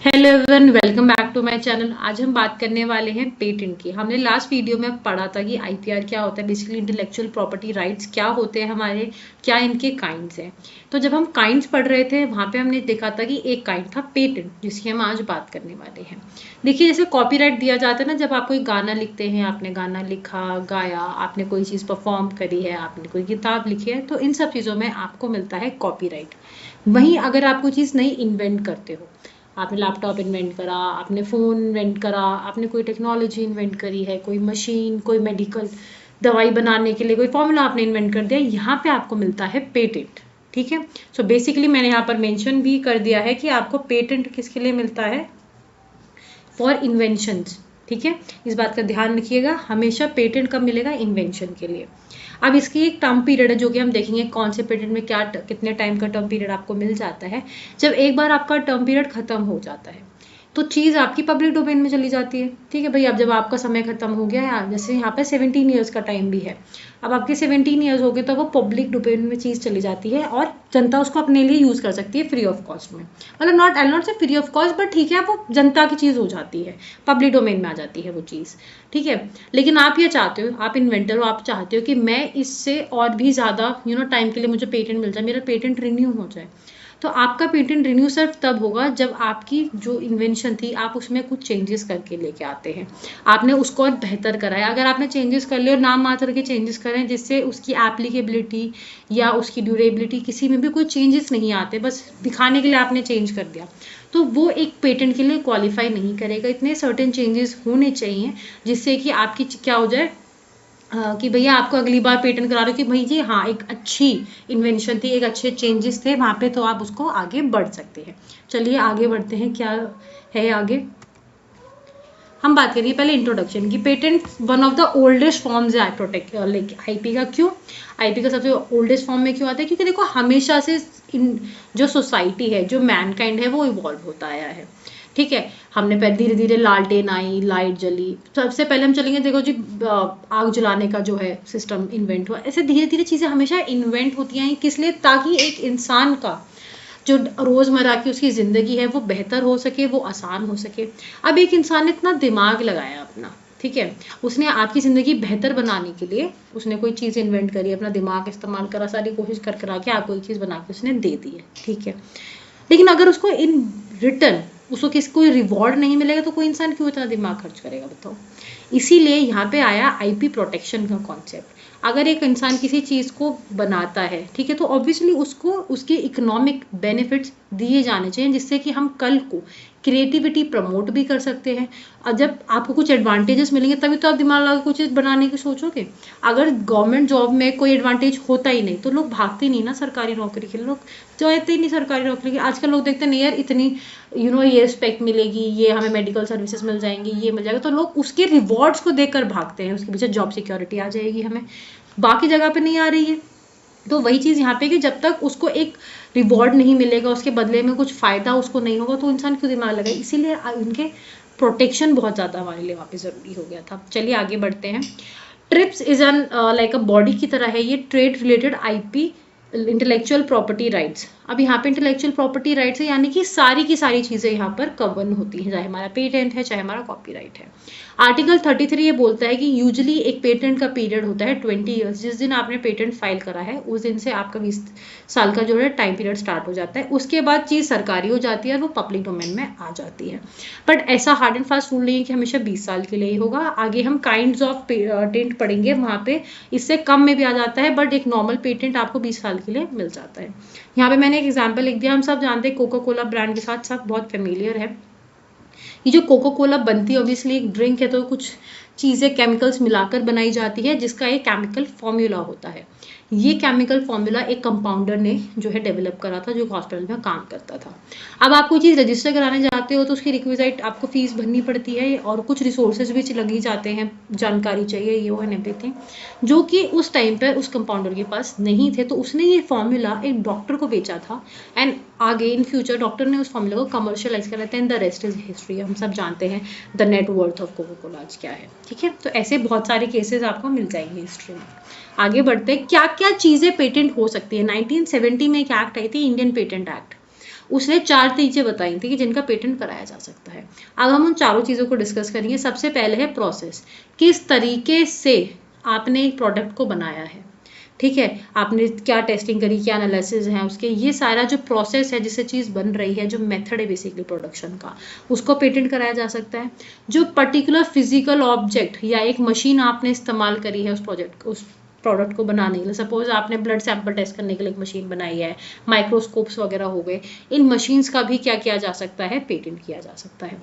Hello everyone, welcome back to my channel. आज हम बात करने वाले हैं पेटेंट की। हमने लास्ट वीडियो में पढ़ा था कि आईपीआर क्या होता है, बेसिकली इंटेलेक्चुअल प्रॉपर्टी राइट्स क्या होते हैं हमारे, क्या इनके काइंड्स हैं। तो जब हम काइंड्स पढ़ रहे थे वहां पे हमने देखा था कि एक काइंड था पेटेंट, जिसकी हम आज बात करने वाले हैं। देखिए, जैसे कॉपीराइट दिया जाता है ना, जब आप कोई गाना लिखते हैं, आपने गाना लिखा, गाया, आपने कोई चीज़ परफॉर्म करी है, आपने कोई किताब लिखी है, तो इन सब चीज़ों में आपको मिलता है कॉपीराइट। वहीं अगर आप कोई चीज़ नई इन्वेंट करते हो, आपने लैपटॉप इन्वेंट करा, आपने फ़ोन इन्वेंट करा, आपने कोई टेक्नोलॉजी इन्वेंट करी है, कोई मशीन, कोई मेडिकल दवाई बनाने के लिए कोई फॉर्मूला आपने इन्वेंट कर दिया, यहाँ पे आपको मिलता है पेटेंट। ठीक है। सो बेसिकली मैंने यहाँ पर मेंशन भी कर दिया है कि आपको पेटेंट किसके लिए मिलता है, फॉर इन्वेंशंस। ठीक है, इस बात का ध्यान रखिएगा, हमेशा पेटेंट कब मिलेगा, इन्वेंशन के लिए। अब इसकी एक टर्म पीरियड है जो कि हम देखेंगे कौन से पेटेंट में क्या कितने टाइम का टर्म पीरियड आपको मिल जाता है। जब एक बार आपका टर्म पीरियड खत्म हो जाता है तो चीज़ आपकी पब्लिक डोमेन में चली जाती है। ठीक है भाई, अब जब आपका समय खत्म हो गया है, जैसे यहाँ पे 17 ईयर्स का टाइम भी है, अब आपके 17 ईयर्स हो गए तो वो पब्लिक डोमेन में चीज़ चली जाती है और जनता उसको अपने लिए यूज़ कर सकती है फ्री ऑफ कॉस्ट में। मतलब नॉट आई नॉट से फ्री ऑफ कॉस्ट, बट ठीक है, वो जनता की चीज़ हो जाती है, पब्लिक डोमेन में आ जाती है वो चीज़। ठीक है, लेकिन आप ये चाहते हो, आप इन्वेंटर हो, आप चाहते हो कि मैं इससे और भी ज़्यादा टाइम के लिए मुझे पेटेंट मिल जाए, मेरा पेटेंट रिन्यू हो जाए। तो आपका पेटेंट रिन्यू सिर्फ तब होगा जब आपकी जो इन्वेंशन थी आप उसमें कुछ चेंजेस करके लेके आते हैं, आपने उसको और बेहतर कराया। अगर आपने चेंजेस कर लिए और नाम मात्र के चेंजेस करें जिससे उसकी एप्लीकेबिलिटी या उसकी ड्यूरेबिलिटी किसी में भी कोई चेंजेस नहीं आते, बस दिखाने के लिए आपने चेंज कर दिया, तो वो एक पेटेंट के लिए क्वालिफाई नहीं करेगा। इतने सर्टेन चेंजेस होने चाहिए जिससे कि आपकी क्या हो जाए, कि भैया आपको अगली बार पेटेंट करा रहे हो कि भाई जी हाँ, एक अच्छी इन्वेंशन थी, एक अच्छे चेंजेस थे वहाँ पे, तो आप उसको आगे बढ़ सकते हैं। चलिए आगे बढ़ते हैं, क्या है आगे। हम बात करिए पहले इंट्रोडक्शन की। Patent one of the oldest forms है प्रोटेक्ट लाइक आईपी का। क्यों आईपी का सबसे ओल्डेस्ट फॉर्म में क्यों आता है, क्योंकि देखो हमेशा से जो सोसाइटी है, जो मैनकाइंड है, वो इवॉल्व होता आया है। ठीक है, हमने पहले धीरे धीरे लालटेन आई, लाइट जली, सबसे पहले हम चलेंगे, देखो जी आग जलाने का जो है सिस्टम इन्वेंट हुआ। ऐसे धीरे धीरे चीज़ें हमेशा इन्वेंट होती हैं, किस लिए, ताकि एक इंसान का जो रोज़मर्रा की उसकी ज़िंदगी है वो बेहतर हो सके, वो आसान हो सके। अब एक इंसान ने इतना दिमाग लगाया अपना, ठीक है, उसने आपकी ज़िंदगी बेहतर बनाने के लिए उसने कोई चीज़ इन्वेंट करी, अपना दिमाग इस्तेमाल करा, सारी कोशिश कर करा के आपको एक चीज़ बना के उसने दे दी है। ठीक है, लेकिन अगर उसको इन रिटर्न उसको किसी कोई रिवॉर्ड नहीं मिलेगा तो कोई इंसान क्यों इतना दिमाग खर्च करेगा, बताओ। इसीलिए यहाँ पे आया आईपी प्रोटेक्शन का कॉन्सेप्ट। अगर एक इंसान किसी चीज़ को बनाता है, ठीक है, तो ऑब्वियसली उसको उसके इकोनॉमिक बेनिफिट्स दिए जाने चाहिए, जिससे कि हम कल को क्रिएटिविटी प्रमोट भी कर सकते हैं। और जब आपको कुछ एडवांटेजेस मिलेंगे तभी तो आप दिमाग लगा कुछ चीज़ बनाने की सोचोगे। अगर गवर्नमेंट जॉब में कोई एडवांटेज होता ही नहीं तो लोग भागते नहीं ना सरकारी नौकरी के लिए, लोग चाहते ही नहीं सरकारी नौकरी की। आजकल लोग देखते नहीं यार, इतनी ये रिस्पेक्ट मिलेगी, ये हमें मेडिकल सर्विसेज मिल जाएंगी, ये मिल जाएगा, तो लोग उसके रिवॉर्ड्स को देखकर भागते हैं, उसके पीछे जॉब सिक्योरिटी आ जाएगी, हमें बाकी जगह पे नहीं आ रही है। तो वही चीज़ यहाँ पे कि जब तक उसको एक रिवॉर्ड नहीं मिलेगा, उसके बदले में कुछ फ़ायदा उसको नहीं होगा, तो इंसान क्यों दिमाग लगाए। इसीलिए इनके प्रोटेक्शन बहुत ज़्यादा हमारे लिए वहाँ पे ज़रूरी हो गया था। चलिए आगे बढ़ते हैं। Trips is an like a body की तरह है ये, trade related IP intellectual property rights. अब यहाँ पे इंटेलेक्चुअल प्रॉपर्टी राइट्स है, यानी कि सारी की सारी चीज़ें यहाँ पर कवर होती हैं, चाहे हमारा पेटेंट है चाहे हमारा कॉपीराइट है। आर्टिकल 33 ये बोलता है कि यूजुअली एक पेटेंट का पीरियड होता है 20 ईयर्स। जिस दिन आपने पेटेंट फाइल करा है उस दिन से आपका 20 साल का जो है टाइम पीरियड स्टार्ट हो जाता है। उसके बाद चीज़ सरकारी हो जाती है और वो पब्लिक डोमेन में आ जाती है। बट ऐसा हार्ड एंड फास्ट रूल नहीं है कि हमेशा 20 साल के लिए ही होगा। आगे हम काइंड्स ऑफ पेटेंट पढ़ेंगे, वहाँ पे इससे कम में भी आ जाता है, बट एक नॉर्मल पेटेंट आपको 20 साल के लिए मिल जाता है। यहाँ पे मैंने एक एग्जाम्पल लिख दिया। हम सब जानते हैं कोका कोला ब्रांड के साथ सब बहुत फेमिलियर है। ये जो कोका कोला बनती है ऑब्वियसली एक ड्रिंक है, तो कुछ चीज़ें केमिकल्स मिलाकर बनाई जाती है जिसका एक केमिकल फॉर्मूला होता है। ये केमिकल फॉर्मूला एक कंपाउंडर ने जो है डेवलप करा था, जो हॉस्पिटल में काम करता था। अब आप कोई चीज़ रजिस्टर कराने जाते हो तो उसकी रिक्विजिट आपको फीस भरनी पड़ती है और कुछ रिसोर्सेज भी लगी जाते हैं, जानकारी चाहिए, ये वो एंड एवरीथिंग, जो कि उस टाइम पर उस कंपाउंडर के पास नहीं थे। तो उसने ये फॉर्मूला एक डॉक्टर को बेचा था एंड आगे इन फ्यूचर डॉक्टर ने उस फॉर्मूला को कमर्शियलाइज करा था and the rest is history. हम सब जानते हैं the net worth of Coca Cola आज क्या है। ठीक है, तो ऐसे बहुत सारे केसेस आपको मिल जाएंगे हिस्ट्री में। आगे बढ़ते हैं, क्या क्या चीज़ें पेटेंट हो सकती है। 1970 में एक एक्ट आई थी, इंडियन पेटेंट एक्ट। उसने 4 चीजें बताई थी कि जिनका पेटेंट कराया जा सकता है। अब हम उन चारों चीजों को डिस्कस करेंगे। सबसे पहले है प्रोसेस, किस तरीके से आपने एक प्रोडक्ट को बनाया है, ठीक है, आपने क्या टेस्टिंग करी, क्या एनालिसिस है उसके, ये सारा जो प्रोसेस है जिससे चीज़ बन रही है, जो मेथड है बेसिकली प्रोडक्शन का, उसको पेटेंट कराया जा सकता है। जो पर्टिकुलर फिजिकल ऑब्जेक्ट या एक मशीन आपने इस्तेमाल करी है उस प्रोडक्ट को बनाने के लिए, सपोज आपने ब्लड सैंपल टेस्ट करने के लिए एक मशीन बनाई है, माइक्रोस्कोप्स वगैरह हो गए, इन मशीन्स का भी क्या किया जा सकता है, पेटेंट किया जा सकता है।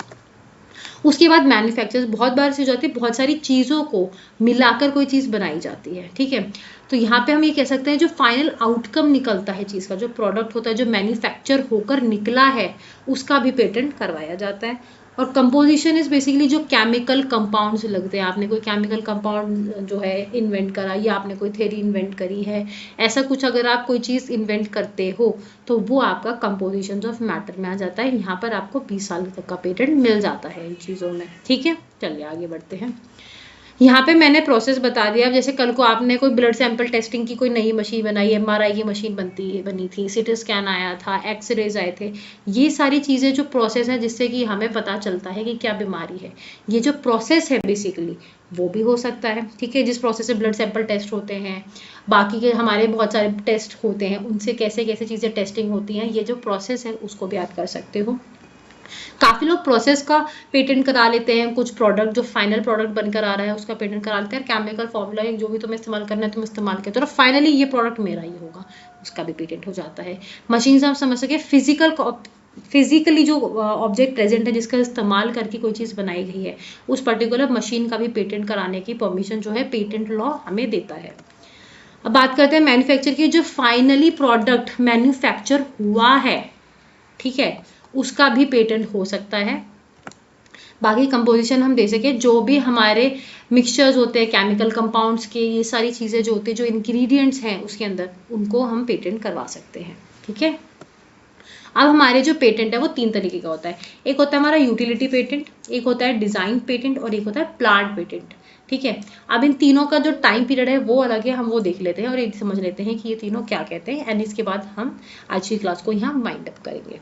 उसके बाद मैन्युफैक्चर, बहुत बार से जाती है, बहुत सारी चीज़ों को मिलाकर कोई चीज़ बनाई जाती है, ठीक है। तो यहाँ पे हम ये कह सकते हैं जो फाइनल आउटकम निकलता है चीज़ का, जो प्रोडक्ट होता है, जो मैन्युफैक्चर होकर निकला है, उसका भी पेटेंट करवाया जाता है। और कंपोजिशन इज बेसिकली जो केमिकल कंपाउंड्स लगते हैं, आपने कोई केमिकल कंपाउंड जो है इन्वेंट करा, या आपने कोई थ्योरी इन्वेंट करी है, ऐसा कुछ अगर आप कोई चीज़ इन्वेंट करते हो तो वो आपका कंपोजिशन ऑफ मैटर में आ जाता है। यहाँ पर आपको 20 साल तक का पेटेंट मिल जाता है इन चीज़ों में, ठीक है। चलिए आगे बढ़ते हैं। यहाँ पे मैंने प्रोसेस बता दिया। जैसे कल को आपने कोई ब्लड सैंपल टेस्टिंग की कोई नई मशीन बनाई, MRI की मशीन बनी थी, CT स्कैन आया था, एक्सरेज आए थे, ये सारी चीज़ें जो प्रोसेस है जिससे कि हमें पता चलता है कि क्या बीमारी है, ये जो प्रोसेस है बेसिकली वो भी हो सकता है, ठीक है। जिस प्रोसेस से ब्लड सैंपल टेस्ट होते हैं, बाकी के हमारे बहुत सारे टेस्ट होते हैं, उनसे कैसे कैसे चीज़ें टेस्टिंग होती हैं, ये जो प्रोसेस है उसको भी आप कर सकते हो। काफी लोग प्रोसेस का पेटेंट करा लेते हैं, कुछ प्रोडक्ट जो फाइनल प्रोडक्ट बनकर आ रहा है उसका पेटेंट करा लेते हैं, केमिकल फॉर्मूला जो भी तुम्हें इस्तेमाल करना है तुम इस्तेमाल करते हो, फाइनली ये प्रोडक्ट मेरा ही होगा, उसका भी पेटेंट हो जाता है। मशीन से आप समझ सके फिजिकली जो ऑब्जेक्ट प्रेजेंट है जिसका इस्तेमाल करके कोई चीज़ बनाई गई है, उस पर्टिकुलर मशीन का भी पेटेंट कराने की परमिशन जो है पेटेंट लॉ हमें देता है। अब बात करते हैं मैन्युफैक्चर की। जो फाइनली प्रोडक्ट मैन्युफैक्चर हुआ है, ठीक है, उसका भी पेटेंट हो सकता है। बाकी कंपोजिशन हम दे सके, जो भी हमारे मिक्सचर्स होते हैं केमिकल कंपाउंड्स के, ये सारी चीज़ें जो होती है, जो इंग्रेडिएंट्स हैं उसके अंदर, उनको हम पेटेंट करवा सकते हैं, ठीक है। अब हमारे जो पेटेंट है वो 3 तरीके का होता है। एक होता है हमारा यूटिलिटी पेटेंट, एक होता है डिज़ाइन पेटेंट, और एक होता है प्लांट पेटेंट, ठीक है। अब इन तीनों का जो टाइम पीरियड है वो अलग है, हम वो देख लेते हैं और एक समझ लेते हैं कि ये तीनों क्या कहते हैं, एंड इसके बाद हम आज की क्लास को यहाँ वाइंड अप करेंगे।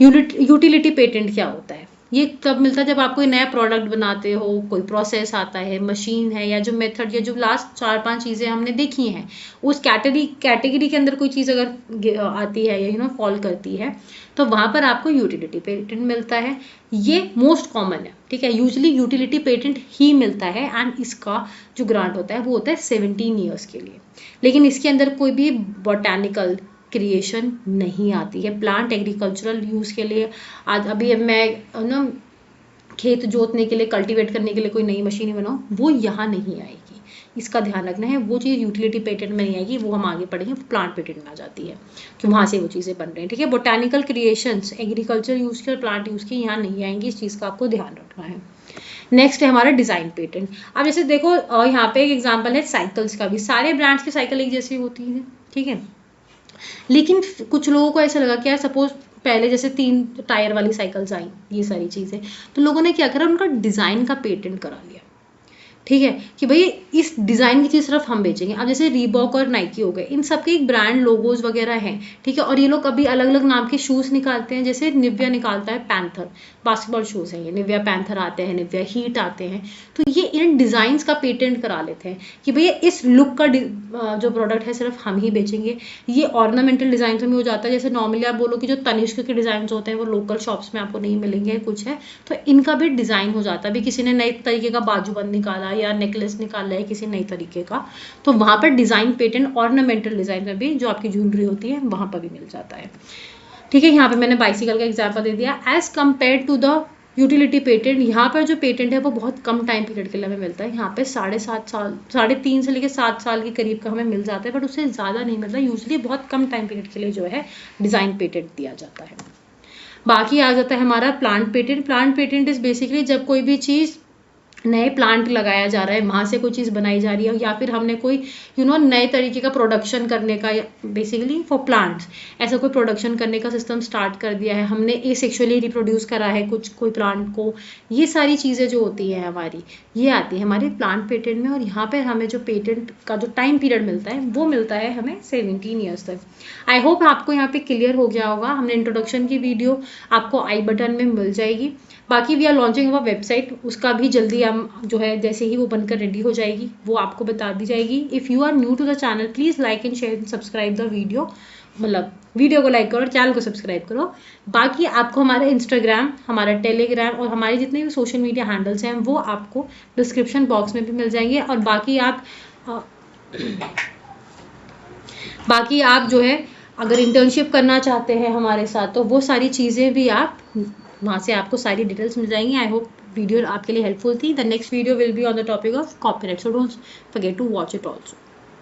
यूटिलिटी पेटेंट क्या होता है? ये तब मिलता है जब आप कोई नया प्रोडक्ट बनाते हो, कोई प्रोसेस आता है, मशीन है, या जो मेथड या जो लास्ट 4-5 चीज़ें हमने देखी हैं, उस कैटेगरी के अंदर कोई चीज़ अगर आती है या फॉल करती है, तो वहाँ पर आपको यूटिलिटी पेटेंट मिलता है। ये मोस्ट कॉमन है, ठीक है। यूजली यूटिलिटी पेटेंट ही मिलता है, एंड इसका जो ग्रांट होता है वो होता है 17 ईयर्स के लिए। लेकिन इसके अंदर कोई भी बॉटैनिकल क्रिएशन नहीं आती है। प्लांट एग्रीकल्चरल यूज़ के लिए आज अभी मैं ना खेत जोतने के लिए, कल्टीवेट करने के लिए कोई नई मशीन बनाऊँ, वो यहाँ नहीं आएगी, इसका ध्यान रखना है। वो चीज़ यूटिलिटी पेटेंट में नहीं आएगी, वो हम आगे पढ़ेंगे, प्लांट पेटेंट में आ जाती है कि वहाँ से वो चीज़ें बन रही हैं, ठीक है। बोटानिकल क्रिएशंस एग्रीकल्चर यूज़ के और प्लांट यूज़ के यहाँ नहीं आएंगी, इस चीज़ का आपको ध्यान रखना है। नेक्स्ट है हमारा डिज़ाइन पेटेंट। अब जैसे देखो यहाँ पे एक एग्जाम्पल है साइकिल्स का भी। सारे ब्रांड्स की साइकिल एक जैसी होती है, ठीक है, लेकिन कुछ लोगों को ऐसा लगा कि यार सपोज पहले जैसे 3 टायर वाली साइकिल्स आई, ये सारी चीज़ें, तो लोगों ने क्या करा, उनका डिज़ाइन का पेटेंट करा लिया, ठीक है, कि भाई इस डिज़ाइन की चीज़ सिर्फ हम बेचेंगे। अब जैसे रीबॉक और नाइकी हो गए, इन सबके एक ब्रांड लोगोज वगैरह हैं, ठीक है, और ये लोग अभी अलग अलग नाम के शूज़ निकालते हैं। जैसे निविया निकालता है पैंथर, बास्केटबॉल शूज़ हैं ये, निविया पैंथर आते हैं, निविया हीट आते हैं, तो ये इन डिज़ाइंस का पेटेंट करा लेते हैं कि भैया इस लुक का जो प्रोडक्ट है सिर्फ हम ही बेचेंगे। ये ऑर्नामेंटल डिज़ाइन में हो जाता है। जैसे नॉर्मली आप बोलो कि जो तनिष्क के डिज़ाइन होते हैं वो लोकल शॉप्स में आपको नहीं मिलेंगे, कुछ है, तो इनका भी डिज़ाइन हो जाता है। अभी किसी ने नए तरीके का बाजूबंद निकाला या नेकलेस निकाला है किसी नई तरीके का, तो वहाँ पर डिज़ाइन पेटेंट ऑर्नामेंटल डिज़ाइन में भी जो आपकी ज्वेलरी होती है वहाँ पर भी मिल जाता है, ठीक है। यहाँ पे मैंने बाइसिकल का एग्जाम्पल दे दिया। As compare to the utility patent, यहाँ पर जो पेटेंट है वो बहुत कम टाइम पीरियड के लिए हमें मिलता है। यहाँ पे 7.5 साल, 3.5 से लेकर 7 साल के करीब का हमें मिल जाता है, बट उससे ज़्यादा नहीं मिलता। यूजली बहुत कम टाइम पीरियड के लिए जो है डिज़ाइन पेटेंट दिया जाता है। बाकी आ जाता है हमारा plant patent. Plant patent is basically जब कोई भी चीज़ नए प्लांट लगाया जा रहा है, वहाँ से कोई चीज़ बनाई जा रही है, या फिर हमने कोई नए तरीके का प्रोडक्शन करने का, बेसिकली फॉर प्लांट्स ऐसा कोई प्रोडक्शन करने का सिस्टम स्टार्ट कर दिया है, हमने एसेक्सुअली रिप्रोड्यूस करा है कोई प्लांट को, ये सारी चीज़ें जो होती है हमारी, ये आती है हमारे प्लांट पेटेंट में। और यहाँ पर हमें जो पेटेंट का जो टाइम पीरियड मिलता है वो मिलता है हमें 17 ईयर्स तक। आई होप आपको यहाँ पे क्लियर हो गया होगा। हमने इंट्रोडक्शन की वीडियो आपको आई बटन में मिल जाएगी। बाकी we are launching our website, उसका भी जल्दी हम जो है जैसे ही वो बनकर रेडी हो जाएगी वो आपको बता दी जाएगी। If you are new to the channel please like and share and subscribe the video, मतलब वीडियो को लाइक करो और चैनल को सब्सक्राइब करो। बाकी आपको हमारा इंस्टाग्राम, हमारा टेलीग्राम और हमारे जितने भी सोशल मीडिया हैंडल्स हैं वो आपको डिस्क्रिप्शन बॉक्स में भी मिल जाएंगे। और बाकी आप जो है अगर इंटर्नशिप करना चाहते हैं हमारे साथ तो वो सारी चीज़ें भी आप वहाँ से आपको सारी डिटेल्स मिल जाएंगी। आई होप वीडियो आपके लिए हेल्पफुल थी। The next video will be on the topic of copyright, so don't forget to watch it also.